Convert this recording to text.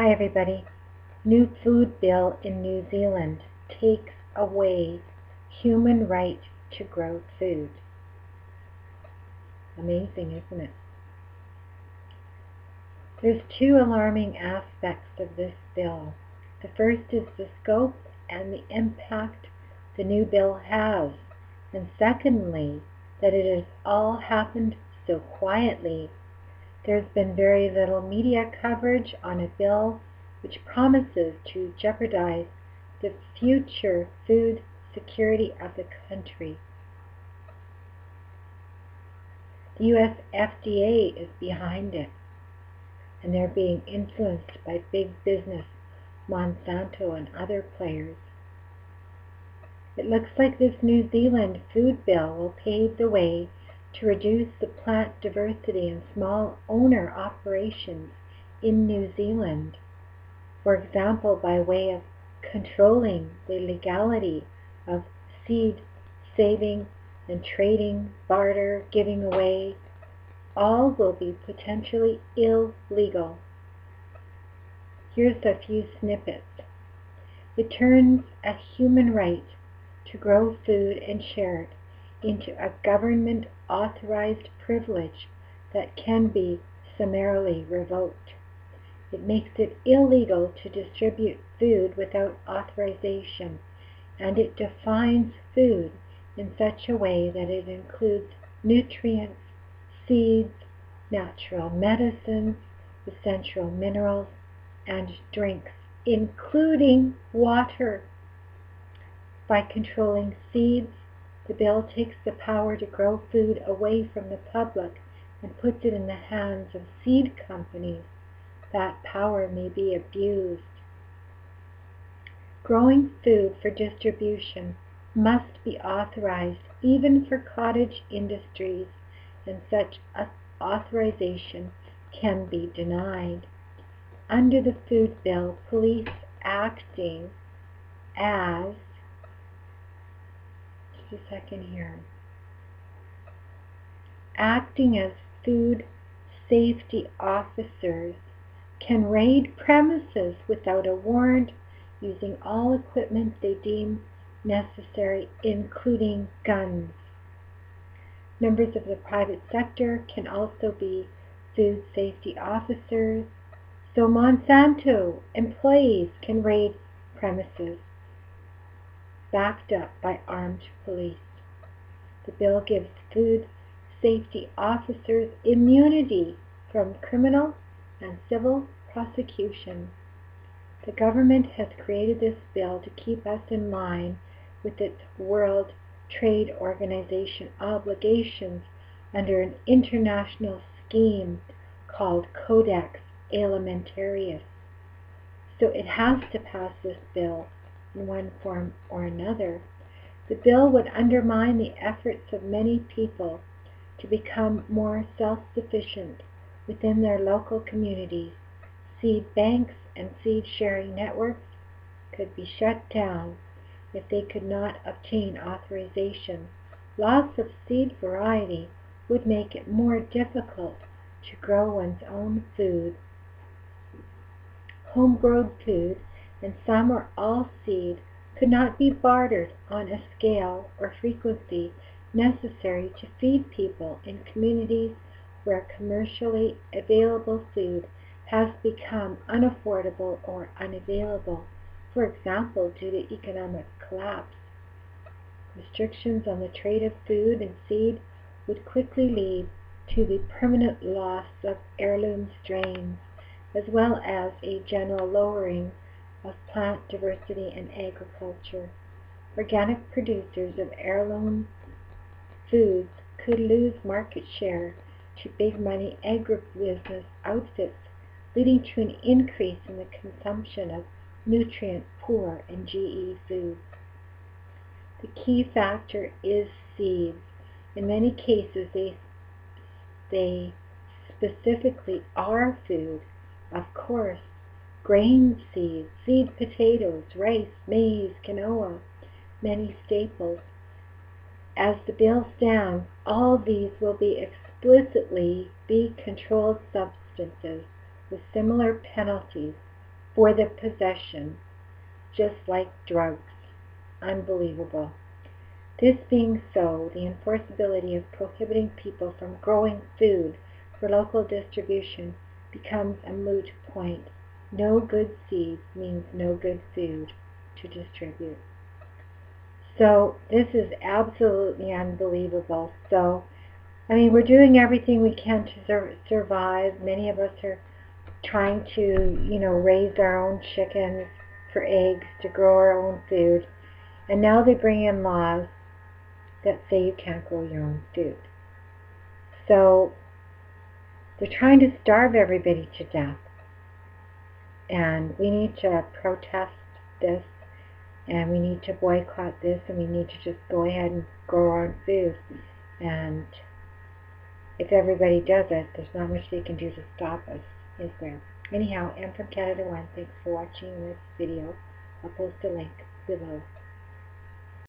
Hi everybody. New food bill in New Zealand takes away human right to grow food. Amazing, isn't it? There's two alarming aspects of this bill. The first is the scope and the impact the new bill has, and secondly, that it has all happened so quietly. There's been very little media coverage on a bill which promises to jeopardize the future food security of the country. The US FDA is behind it, and they're being influenced by big business, Monsanto and other players. It looks like this New Zealand food bill will pave the way to reduce the plant diversity in small owner operations in New Zealand. For example, by way of controlling the legality of seed saving and trading, barter, giving away, all will be potentially illegal. Here's a few snippets. It turns a human right to grow food and share it into a government-authorized privilege that can be summarily revoked. It makes it illegal to distribute food without authorization, and it defines food in such a way that it includes nutrients, seeds, natural medicines, essential minerals, and drinks, including water. By controlling seeds, the bill takes the power to grow food away from the public and puts it in the hands of seed companies. That power may be abused. Growing food for distribution must be authorized even for cottage industries, and such authorization can be denied. Under the food bill, police acting as food safety officers can raid premises without a warrant, using all equipment they deem necessary, including guns. Members of the private sector can also be food safety officers, so Monsanto employees can raid premises backed up by armed police. The bill gives food safety officers immunity from criminal and civil prosecution. The government has created this bill to keep us in line with its World Trade Organization obligations under an international scheme called Codex Alimentarius. So it has to pass this bill in one form or another. The bill would undermine the efforts of many people to become more self-sufficient within their local communities. Seed banks and seed sharing networks could be shut down if they could not obtain authorization. Loss of seed variety would make it more difficult to grow one's own food. Homegrown food, and some or all seed, could not be bartered on a scale or frequency necessary to feed people in communities where commercially available food has become unaffordable or unavailable, for example, due to economic collapse. Restrictions on the trade of food and seed would quickly lead to the permanent loss of heirloom strains, as well as a general lowering of plant diversity in agriculture. Organic producers of heirloom foods could lose market share to big money agribusiness outfits, leading to an increase in the consumption of nutrient-poor and GE foods. The key factor is seeds. In many cases, they specifically are food. Of course, grain seeds, seed potatoes, rice, maize, quinoa, many staples. As the bill stands, all these will explicitly be controlled substances with similar penalties for the possession, just like drugs. Unbelievable. This being so, the enforceability of prohibiting people from growing food for local distribution becomes a moot point. No good seeds means no good food to distribute. So this is absolutely unbelievable. So, I mean, we're doing everything we can to survive. Many of us are trying to, raise our own chickens for eggs, to grow our own food. And now they bring in laws that say you can't grow your own food. So they're trying to starve everybody to death. And we need to protest this, and we need to boycott this, and we need to just go ahead and grow our own food. And if everybody does it, there's not much they can do to stop us, is there? Anyhow, I'm from Canada One. Thanks for watching this video. I'll post a link below.